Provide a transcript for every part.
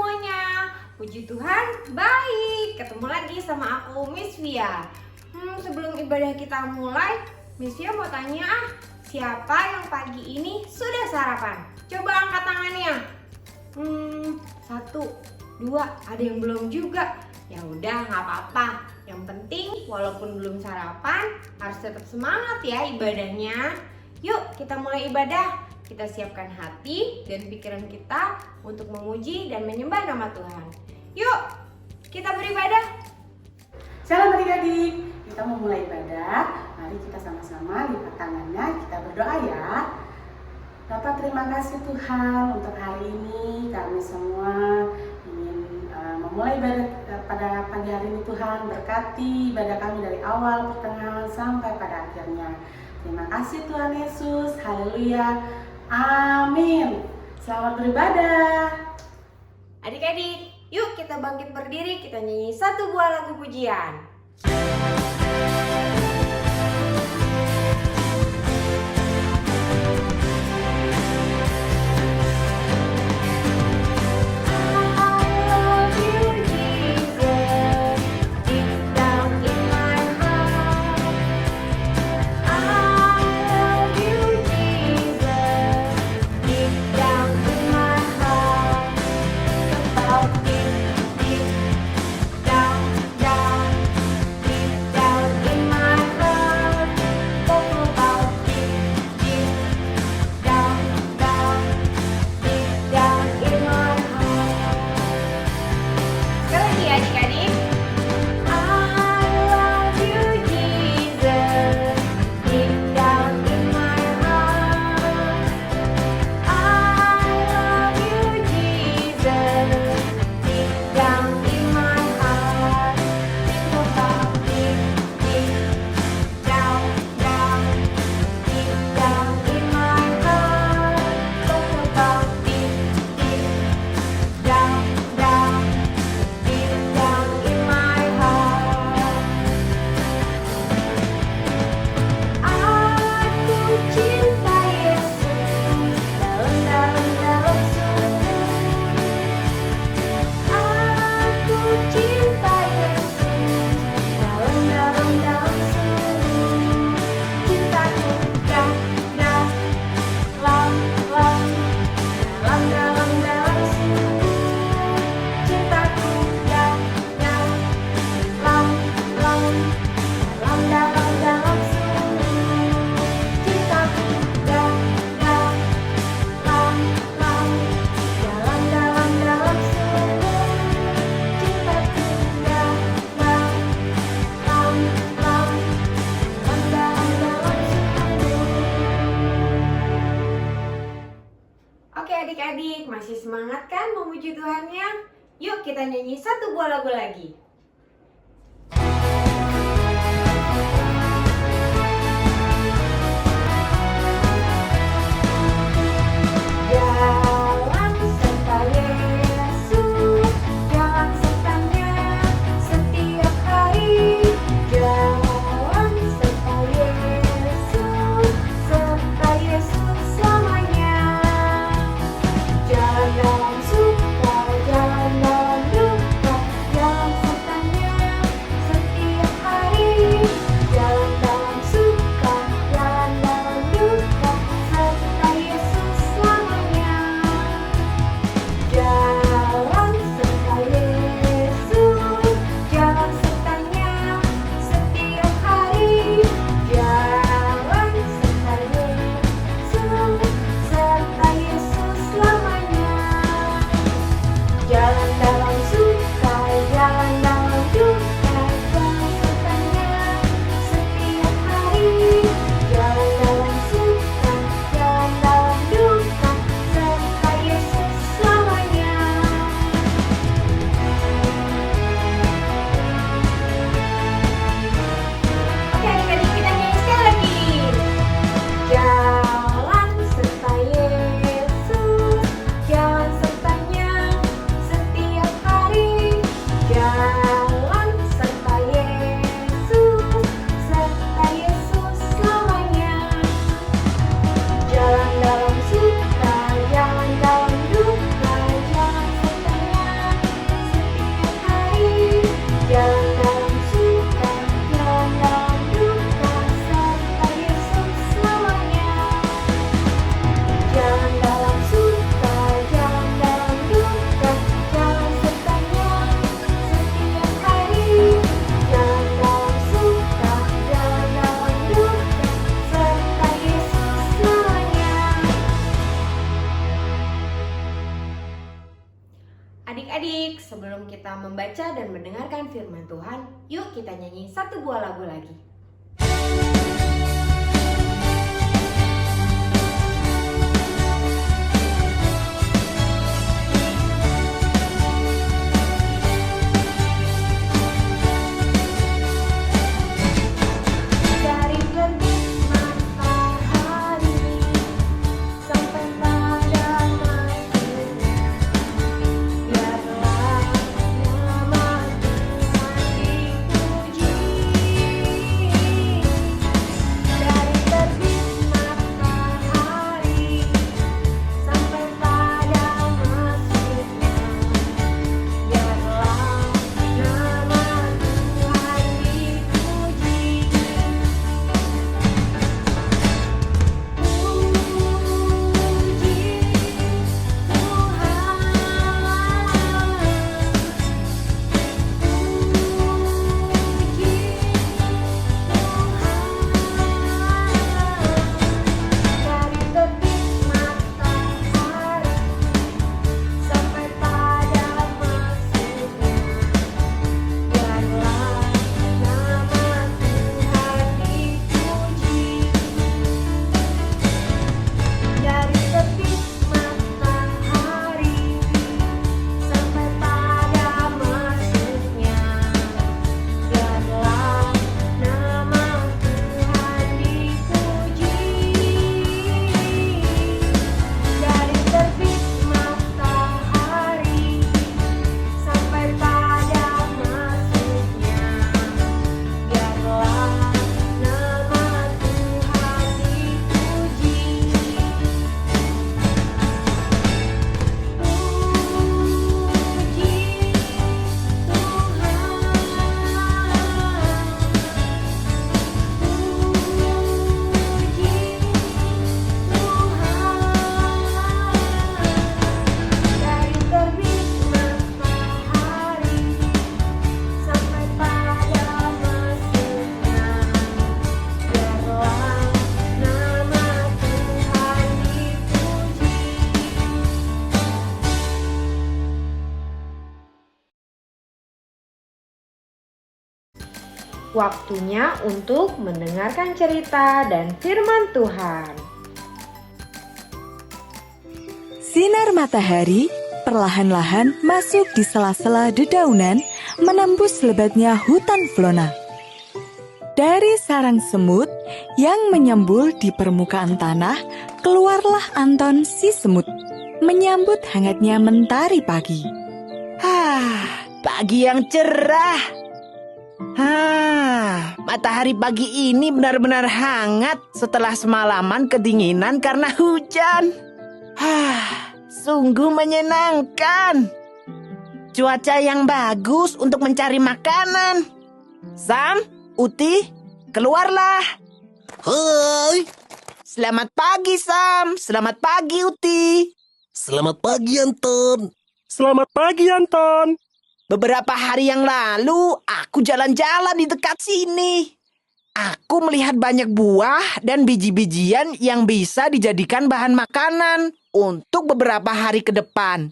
semuanya. Puji Tuhan, baik. Ketemu lagi sama aku, Miss Via. Sebelum ibadah kita mulai, Miss Via mau tanya, siapa yang pagi ini sudah sarapan? Coba angkat tangannya. 1, 2, ada yang belum juga. Ya udah, nggak apa-apa. Yang penting, walaupun belum sarapan, harus tetap semangat ya ibadahnya. Yuk, kita mulai ibadah. Kita siapkan hati dan pikiran kita untuk memuji dan menyembah nama Tuhan. Yuk, kita beribadah. Shalom adik-adik, kita mau mulai ibadah. Mari kita sama-sama lipat tangannya, kita berdoa ya. Bapak, terima kasih Tuhan untuk hari ini. Kami semua ingin memulai ibadah pada pagi hari ini. Tuhan berkati ibadah kami dari awal, pertengahan sampai pada akhirnya. Terima kasih Tuhan Yesus, haleluya, amin. Selamat beribadah. Adik-adik, yuk kita bangkit berdiri, kita nyanyi satu buah lagu pujian. Oke adik-adik, masih semangat kan memuji Tuhannya? Yuk kita nyanyi satu buah lagu lagi. Jalan suka, jalan duka, jalan Adik-adik, sebelum kita membaca dan mendengarkan firman Tuhan, yuk kita nyanyi satu buah lagu lagi. Waktunya untuk mendengarkan cerita dan firman Tuhan. Sinar matahari perlahan-lahan masuk di sela-sela dedaunan, menembus lebatnya hutan Flona. Dari sarang semut yang menyembul di permukaan tanah, keluarlah Anton si semut, menyambut hangatnya mentari pagi. Pagi yang cerah. Matahari pagi ini benar-benar hangat setelah semalaman kedinginan karena hujan. Sungguh menyenangkan. Cuaca yang bagus untuk mencari makanan. Sam, Uti, keluarlah. Hai. Selamat pagi, Sam. Selamat pagi, Uti. Selamat pagi, Anton. Selamat pagi, Anton. Beberapa hari yang lalu, aku jalan-jalan di dekat sini. Aku melihat banyak buah dan biji-bijian yang bisa dijadikan bahan makanan untuk beberapa hari ke depan.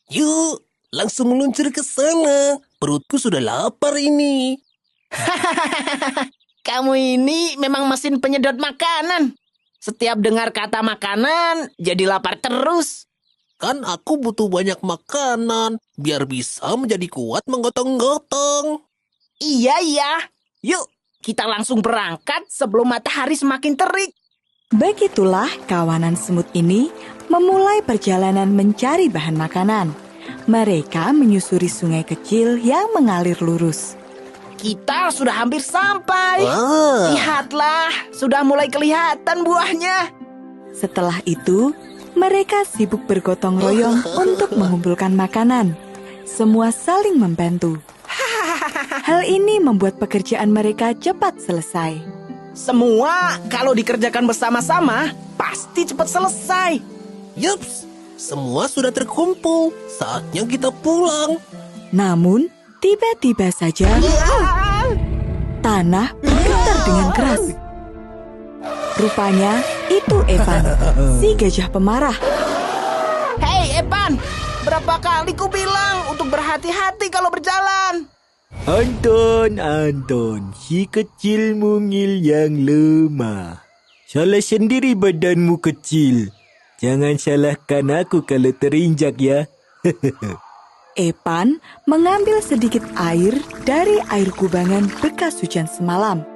Yuk, langsung meluncur ke sana. Perutku sudah lapar ini. Kamu ini memang mesin penyedot makanan. Setiap dengar kata makanan, jadi lapar terus. Kan aku butuh banyak makanan, biar bisa menjadi kuat menggotong-gotong. Iya. Yuk, kita langsung berangkat sebelum matahari semakin terik. Begitulah kawanan semut ini memulai perjalanan mencari bahan makanan. Mereka menyusuri sungai kecil yang mengalir lurus. Kita sudah hampir sampai. Lihatlah, sudah mulai kelihatan buahnya. Setelah itu, mereka sibuk bergotong royong untuk mengumpulkan makanan. Semua saling membantu. Hal ini membuat pekerjaan mereka cepat selesai. Semua kalau dikerjakan bersama-sama, pasti cepat selesai. Yups, semua sudah terkumpul. Saatnya kita pulang. Namun, tiba-tiba saja, tanah bergetar dengan keras. Rupanya, itu Evan, si gajah pemarah. Hei Evan, Berapa kali ku bilang untuk berhati-hati kalau berjalan. Anton, si kecil mungil yang lemah. Salah sendiri badanmu kecil. Jangan salahkan aku kalau terinjak ya. Epan mengambil sedikit air dari air kubangan bekas hujan semalam.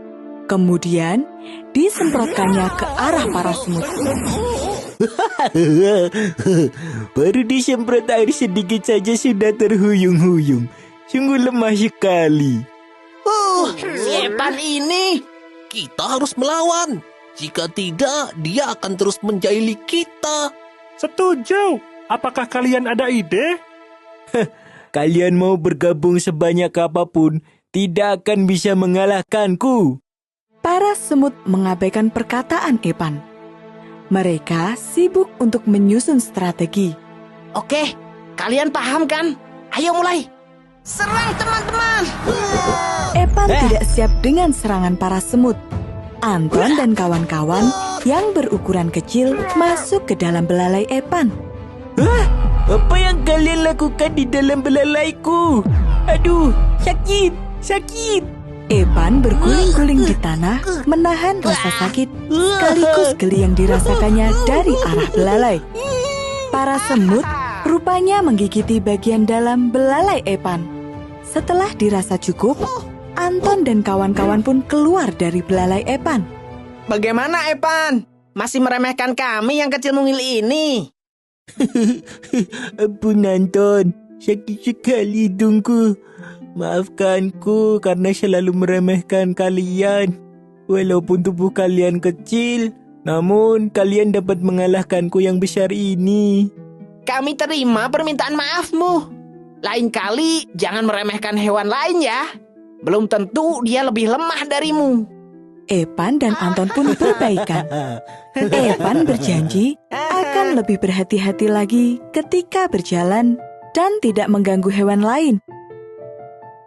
Kemudian disemprotkannya ke arah para semut. Baru disemprot air sedikit saja sudah terhuyung-huyung. Sungguh lemah sekali. Si Epan ini. Kita harus melawan. Jika tidak, dia akan terus menjahili kita. Setuju. Apakah kalian ada ide? Kalian mau bergabung sebanyak apapun, tidak akan bisa mengalahkanku. Para semut mengabaikan perkataan Epan. Mereka sibuk untuk menyusun strategi. Oke, kalian paham kan? Ayo mulai. Serang teman-teman. Epan tidak siap dengan serangan para semut. Anton dan kawan-kawan yang berukuran kecil masuk ke dalam belalai Epan. Apa yang kalian lakukan di dalam belalaiku? Aduh, sakit. Epan berguling-guling di tanah, menahan rasa sakit sekaligus geli yang dirasakannya dari arah belalai. Para semut rupanya menggigiti bagian dalam belalai Epan. Setelah dirasa cukup, Anton dan kawan-kawan pun keluar dari belalai Epan. Bagaimana Epan? Masih meremehkan kami yang kecil mungil ini? Ampun Anton, sakit sekali hidungku. Maafkanku karena selalu meremehkan kalian. Walaupun tubuh kalian kecil, namun kalian dapat mengalahkanku yang besar ini. Kami terima permintaan maafmu. Lain kali jangan meremehkan hewan lain ya. Belum tentu dia lebih lemah darimu. Epan dan Anton pun berbaikan. Epan berjanji akan lebih berhati-hati lagi ketika berjalan dan tidak mengganggu hewan lain.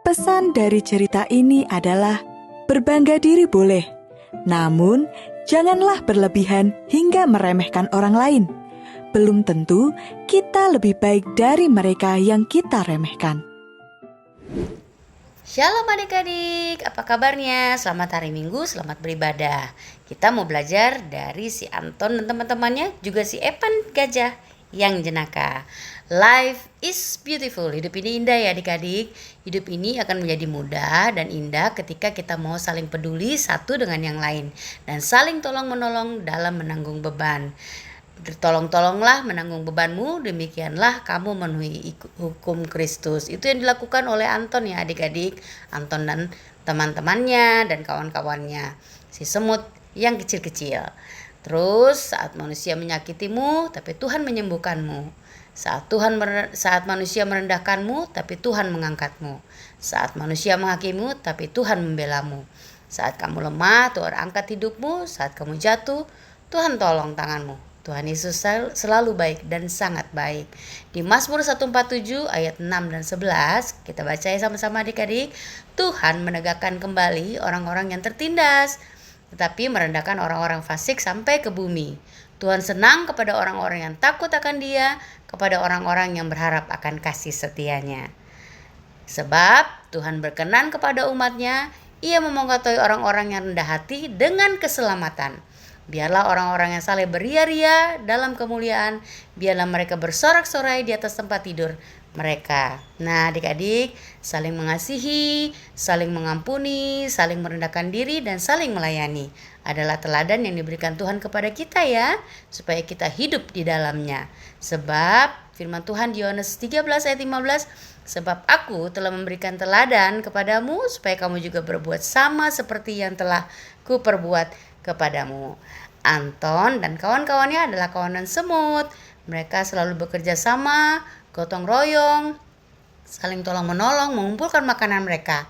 Pesan dari cerita ini adalah berbangga diri boleh, namun janganlah berlebihan hingga meremehkan orang lain. Belum tentu kita lebih baik dari mereka yang kita remehkan. Shalom adik-adik, apa kabarnya? Selamat hari Minggu, selamat beribadah. Kita mau belajar dari si Anton dan teman-temannya, juga si Epan gajah yang jenaka. Life is beautiful, hidup ini indah ya adik-adik. Hidup ini akan menjadi mudah dan indah ketika kita mau saling peduli satu dengan yang lain dan saling tolong-menolong dalam menanggung beban. Tolong-tolonglah menanggung bebanmu, demikianlah kamu memenuhi hukum Kristus. Itu yang dilakukan oleh Anton ya adik-adik. Anton dan teman-temannya dan kawan-kawannya, si semut yang kecil-kecil. Terus saat manusia menyakitimu, tapi Tuhan menyembuhkanmu. Saat manusia merendahkanmu, tapi Tuhan mengangkatmu. Saat manusia menghakimimu, tapi Tuhan membelamu. Saat kamu lemah, Tuhan angkat hidupmu. Saat kamu jatuh, Tuhan tolong tanganmu. Tuhan Yesus selalu baik dan sangat baik. Di Mazmur 147 ayat 6 dan 11, kita baca ya sama-sama adik-adik. Tuhan menegakkan kembali orang-orang yang tertindas, tetapi merendahkan orang-orang fasik sampai ke bumi. Tuhan senang kepada orang-orang yang takut akan Dia, kepada orang-orang yang berharap akan kasih setianya. Sebab Tuhan berkenan kepada umat-Nya, Ia memogotai orang-orang yang rendah hati dengan keselamatan. Biarlah orang-orang yang saleh beria-ria dalam kemuliaan, biarlah mereka bersorak-sorai di atas tempat tidur mereka. Nah adik-adik, saling mengasihi, saling mengampuni, saling merendahkan diri, dan saling melayani adalah teladan yang diberikan Tuhan kepada kita ya, supaya kita hidup di dalamnya. Sebab firman Tuhan di Yohanes 13 ayat 15, sebab aku telah memberikan teladan kepadamu supaya kamu juga berbuat sama seperti yang telah kuperbuat kepadamu. Anton dan kawan-kawannya adalah kawanan semut. Mereka selalu bekerja sama, gotong royong, saling tolong menolong, mengumpulkan makanan mereka.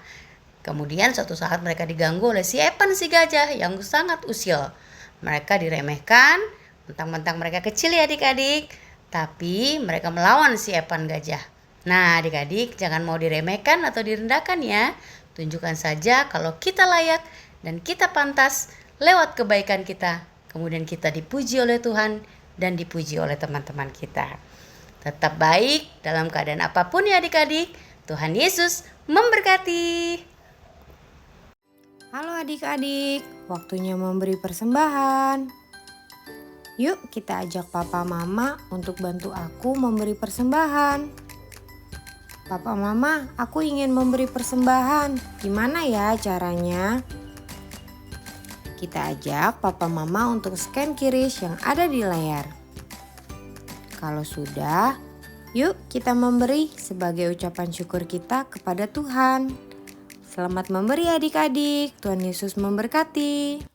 Kemudian suatu saat mereka diganggu oleh si Epan si gajah yang sangat usil. Mereka diremehkan, mentang-mentang mereka kecil ya adik-adik, tapi mereka melawan si Epan gajah. Nah adik-adik, jangan mau diremehkan atau direndahkan ya. Tunjukkan saja kalau kita layak dan kita pantas lewat kebaikan kita. Kemudian kita dipuji oleh Tuhan dan dipuji oleh teman-teman kita. Tetap baik dalam keadaan apapun ya adik-adik. Tuhan Yesus memberkati. Halo adik-adik, waktunya memberi persembahan. Yuk kita ajak papa mama untuk bantu aku memberi persembahan. Papa mama, aku ingin memberi persembahan. Gimana ya caranya? Kita ajak papa mama untuk scan QRIS yang ada di layar. Kalau sudah, yuk kita memberi sebagai ucapan syukur kita kepada Tuhan. Selamat memberi adik-adik, Tuhan Yesus memberkati.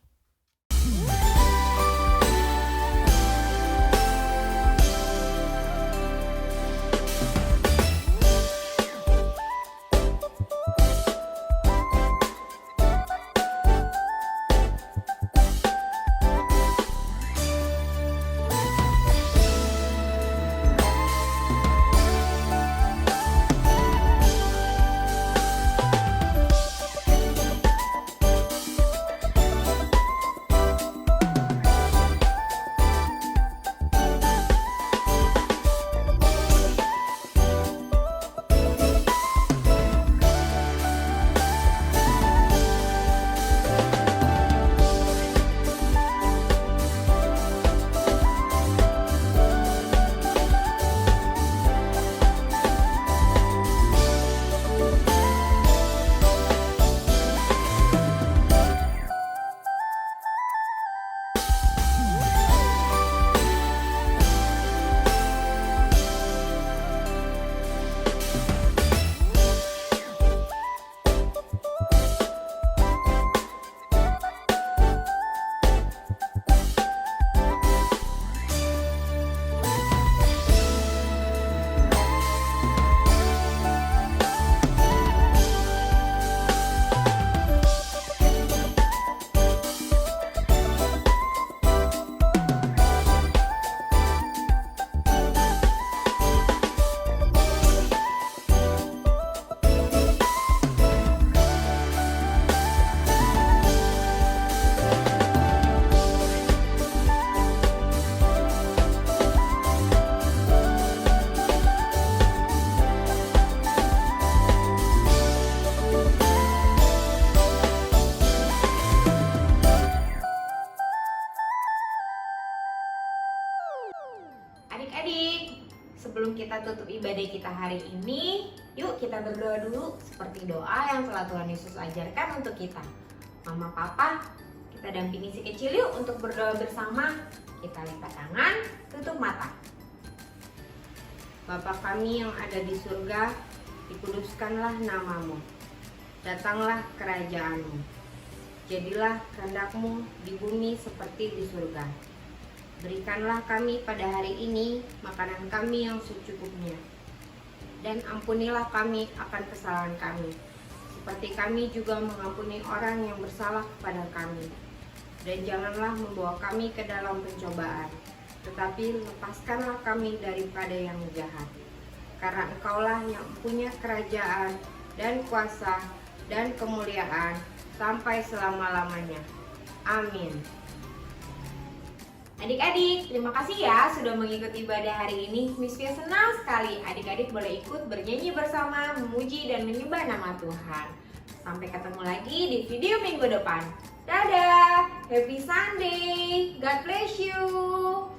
Adik-adik, sebelum kita tutup ibadah kita hari ini, yuk kita berdoa dulu seperti doa yang telah Tuhan Yesus ajarkan untuk kita. Mama, Papa, kita dampingi si kecil yuk untuk berdoa bersama. Kita lipat tangan, tutup mata. Bapa kami yang ada di surga, dikuduskanlah namamu. Datanglah kerajaanmu. Jadilah kehendak-Mu di bumi seperti di surga. Berikanlah kami pada hari ini makanan kami yang secukupnya. Dan ampunilah kami akan kesalahan kami, seperti kami juga mengampuni orang yang bersalah kepada kami. Dan janganlah membawa kami ke dalam pencobaan, tetapi lepaskanlah kami daripada yang jahat. Karena Engkaulah yang punya kerajaan dan kuasa dan kemuliaan sampai selama-lamanya. Amin. Adik-adik, terima kasih ya sudah mengikuti ibadah hari ini. Miss Fia senang sekali adik-adik boleh ikut bernyanyi bersama, memuji dan menyembah nama Tuhan. Sampai ketemu lagi di video minggu depan. Dadah, happy Sunday, God bless you.